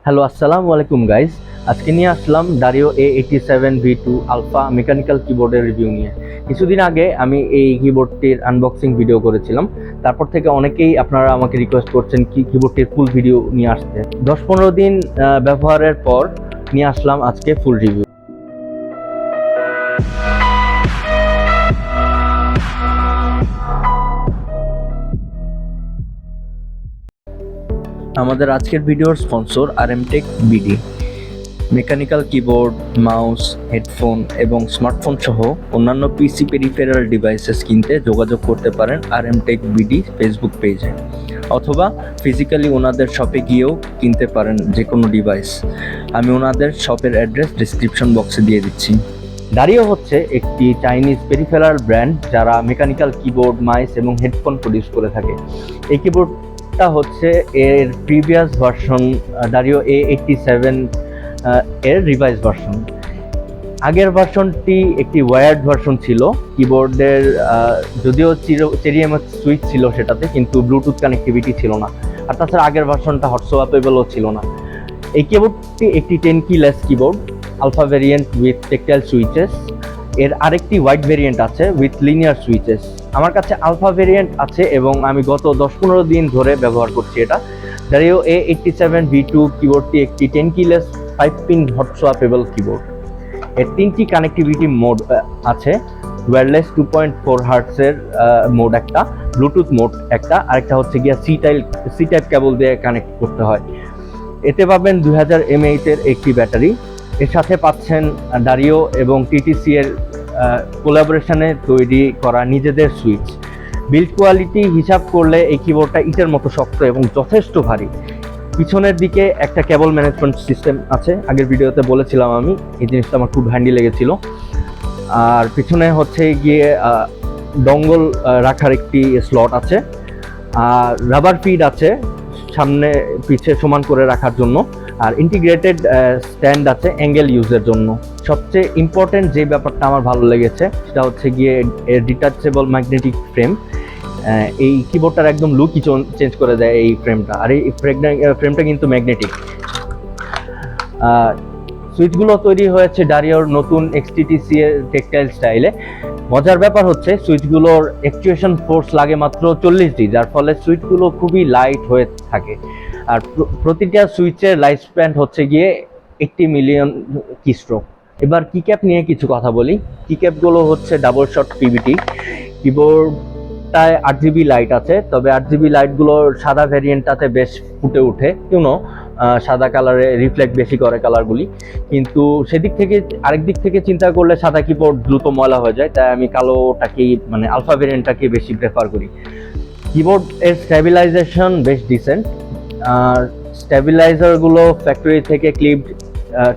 Hello আসসালামু আলাইকুম guys. আজকে নিয়ে আসলাম Dareu A87 V2 alpha mechanical কিবোর্ডের রিভিউ নিয়ে। কিছুদিন আগে আমি এই কিবোর্ডটির আনবক্সিং ভিডিও করেছিলাম। তারপর থেকে অনেকেই আপনারা আমাকে রিকোয়েস্ট করছেন কিবোর্ডটির ফুল ভিডিও নিয়ে আসতে। 10-15 দিন ব্যবহারের পর নিয়ে আসলাম আজকে ফুল রিভিউ। আমাদের আজকের ভিডিওর sponsor RMTech BD। Mechanical keyboard, mouse, headphone এবং স্মার্টফোন সহ অন্যান্য পিসি পেরিফেরাল ডিভাইসেস কিনতে যোগাযোগ করতে পারেন RMTech BD ফেসবুক পেজে, অথবা ফিজিক্যালি ওনাদের শপে গিয়েও কিনতে পারেন যে কোনো ডিভাইস। আমি ওনাদের শপের অ্যাড্রেস ডিসক্রিপশন বক্সে দিয়ে দিচ্ছি। Dareu হচ্ছে একটি চাইনিজ পেরিফেরাল ব্র্যান্ড যারা মেকানিক্যাল কিবোর্ড, মাউস এবং হেডফোন প্রডিউস করে থাকে। এই কিবোর্ডটা হচ্ছে এর প্রিভিয়াস ভার্সন Dareu A87 এর রিভাইজ ভার্সন। আগের ভার্সনটি একটি ওয়্যার্ড ভার্সন ছিল। কিবোর্ডের যদিও চেরিএমএস সুইচ ছিল সেটাতে, কিন্তু ব্লুটুথ কানেক্টিভিটি ছিল না। আর তাছাড়া আগের ভার্সনটা হটসোয়াপেবলও ছিল না। এই কিবোর্ডটি একটি 10 keyless keyboard, alpha variant with tactile switches. এর আরেকটি হোয়াইট ভেরিয়েন্ট আছে উইথ লিনিয়ার সুইচেস। আমার কাছে আলফা ভেরিয়েন্ট আছে এবং আমি গত 10-15 দিন ধরে ব্যবহার করছি এটা। Dareu A87 V2 কিবোর্ডটি একটি 10 কি লেস 5-পিন হটসোয়াপেবল কিবোর্ড। এর 3টি কানেক্টিভিটি মোড আছে। ওয়্যারলেস 2.4 হার্টজের মোড একটা, ব্লুটুথ মোড একটা, আরেকটা হচ্ছে গিয়া সি টাইপ কেবল দিয়ে কানেক্ট করতে হয়। এতে পাবেন 2000 mAh এর একটি ব্যাটারি। এর সাথে পাচ্ছেন Dareu এবং TTC এর কোলাবোরেশনে তৈরি করা নিজেদের সুইচ। বিল্ড কোয়ালিটি হিসাব করলে এই কিবোর্ডটা ইটের মতো শক্ত এবং যথেষ্ট ভারী। পিছনের দিকে একটা কেবল ম্যানেজমেন্ট সিস্টেম আছে, আগের ভিডিওতে বলেছিলাম আমি। এই জিনিসটা আমার খুব হ্যান্ডি লেগেছিল। আর পিছনে হচ্ছে গিয়ে ডঙ্গল রাখার একটি স্লট আছে, আর রাবার ফিড আছে সামনে পিছে সমান করে রাখার জন্য, আর ইন্টিগ্রেটেড স্ট্যান্ড আছে অ্যাঙ্গেল ইউজের জন্য। সবচেয়ে ইম্পর্টেন্ট যে ব্যাপারটা আমার ভালো লেগেছে সেটা হচ্ছে গিয়ে ডিটাচেবল ম্যাগনেটিক ফ্রেম। এই কিবোর্ডটার একদম লুকই চেঞ্জ করে দেয় এই ফ্রেমটা। আর এই ফ্রেমটা কিন্তু ম্যাগনেটিক। সুইচগুলো তৈরি হয়েছে Dareuর নতুন XTTC এর টেকটাইল স্টাইলে। মজার ব্যাপার হচ্ছে সুইচগুলোর অ্যাকচুয়েশন ফোর্স লাগে মাত্র 40G, যার ফলে সুইচগুলো খুবই লাইট হয়ে থাকে। আর প্রতিটা সুইচের লাইফ স্প্যান হচ্ছে গিয়ে 80 মিলিয়ন কিস্ট্রোক। এবার কিক্যাপ নিয়ে কিছু কথা বলি। কিক্যাপগুলো হচ্ছে ডাবল শট পিভিটি। কিবোর্ডটায় 8GB লাইট আছে, তবে 8GB লাইটগুলোর সাদা ভ্যারিয়েন্টটাতে বেশ ফুটে ওঠে। সাদা কালারে রিফ্লেক্ট বেশি করে কালারগুলি, কিন্তু সেদিক থেকে আরেক দিক থেকে চিন্তা করলে সাদা কিবোর্ড দ্রুত ময়লা হয়ে যায়, তাই আমি কালোটাকেই মানে আলফা ভেরিয়েন্টটাকে বেশি প্রেফার করি। কিবোর্ড এর স্ট্যাবিলাইজেশন বেশ ডিসেন্ট। আর স্ট্যাবিলাইজারগুলো ফ্যাক্টরি থেকে ক্লিপড,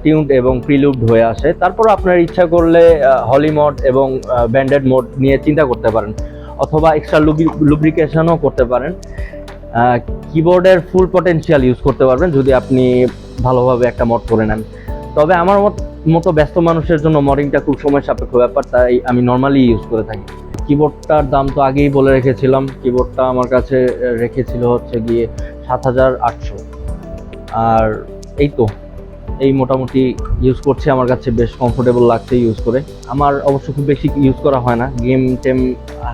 টিউনড এবং প্রিলুবড হয়ে আসে। তারপর আপনার ইচ্ছা করলে হলি মোড এবং ব্যান্ডেড মোড নিয়ে চিন্তা করতে পারেন, অথবা এক্সট্রা লুব্রিকেশনও করতে পারেন। কিবোর্ডের ফুল পটেনশিয়াল ইউজ করতে পারবেন যদি আপনি ভালোভাবে একটা মড করে নেন। তবে আমার মতো ব্যস্ত মানুষের জন্য মডিংটা খুব সময় সাপেক্ষ ব্যাপার, তাই আমি নর্মালি ইউজ করে থাকি। কিবোর্ডটার দাম তো আগেই বলে রেখেছিলাম। কিবোর্ডটা আমার কাছে রেখেছিল হচ্ছে গিয়ে 7800। আর এই মোটামুটি ইউজ করছি, আমার কাছে বেশ কমফোর্টেবল লাগছে ইউজ করে। আমার অবশ্য খুব বেশি ইউজ করা হয় না, গেম টেম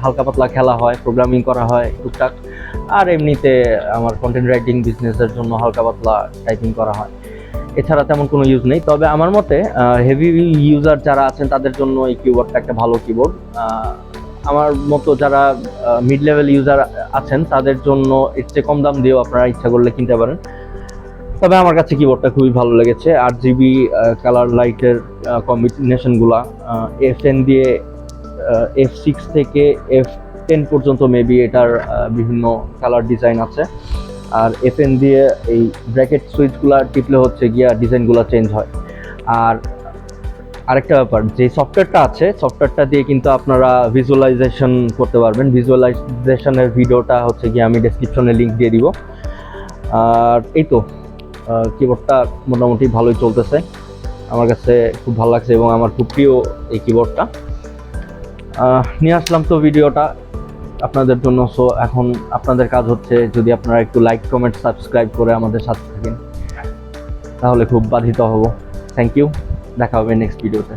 হালকা পাতলা খেলা হয়, প্রোগ্রামিং করা হয় টুকটাক, আর এমনিতে আমার কন্টেন্ট রাইটিং বিজনেসের জন্য হালকা পাতলা টাইপিং করা হয়। এছাড়া তেমন কোনো ইউজ নেই। তবে আমার মতে হেভি ইউজার যারা আছেন তাদের জন্য এই কিবোর্ডটা একটা ভালো কিবোর্ড। আমার মতো যারা মিড লেভেল ইউজার আছেন তাদের জন্য এর চেয়ে কম দাম দিয়েও আপনারা ইচ্ছা করলে কিনতে পারেন। তবে আমার কাছে কিবোর্ডটা খুবই ভালো লেগেছে। 8GB কালার লাইটের কম্বিনেশনগুলা, FN দিয়ে F6 থেকে F10 পর্যন্ত মেবি এটার বিভিন্ন কালার ডিজাইন আছে। আর FN দিয়ে এই ব্র্যাকেট সুইচগুলা টিপলে হচ্ছে গিয়া ডিজাইনগুলো চেঞ্জ হয়। আর আরেকটা ব্যাপার, যে সফটওয়্যারটা আছে সফটওয়্যারটা দিয়ে কিন্তু আপনারা ভিজুয়ালাইজেশন করতে পারবেন। ভিজুয়ালাইজেশনের ভিডিওটা হচ্ছে গিয়ে আমি ডেসক্রিপশনে লিঙ্ক দিয়ে দিব। আর কিবোর্ডটা মোটামুটি ভালোই চলতেছে, আমার কাছে খুব ভালো লাগছে এবং আমার খুব প্রিয় এই কিবোর্ডটা। নিয়ে আসলাম তো ভিডিওটা আপনাদের জন্য। সো এখন আপনাদের কাজ হচ্ছে যদি আপনারা একটু লাইক, কমেন্ট, সাবস্ক্রাইব করে আমাদের সাথে থাকেন। তাহলে খুব বাধিত হব। থ্যাংক ইউ, দেখা হবে নেক্সট ভিডিওতে।